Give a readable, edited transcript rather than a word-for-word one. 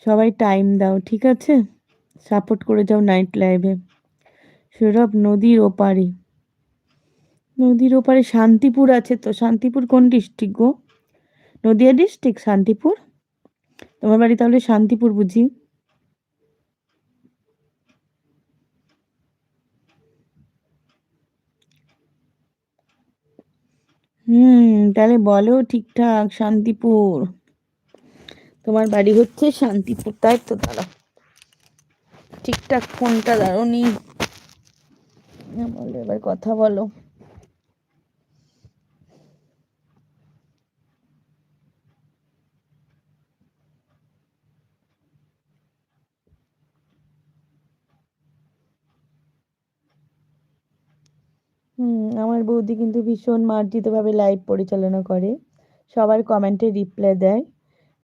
সবাই টাইম দাও, ঠিক আছে? সাপোর্ট করে যাও নাইট লাইভে। সৌরভ নদীর ওপারে, নদীর ওপারে শান্তিপুর আছে তো। শান্তিপুর কোন ডিস্ট্রিক্ট গো? নদিয়া ডিস্ট্রিক্ট শান্তিপুর? তোমার বাড়ি তাহলে শান্তিপুর বুঝি? তাহলে বলো ঠিকঠাক শান্তিপুর। তোমার বাড়ি হচ্ছে শান্তিপুর, তাই তো? দাঁড়াও, ঠিকঠাক ফোনটা দাঁড়ানি, বলো এবার কথা বলো। আমার বৌদি কিন্তু ভীষণ মার্জিতভাবে লাইভ পরিচালনা করে, সবার কমেন্টে রিপ্লাই দেয়।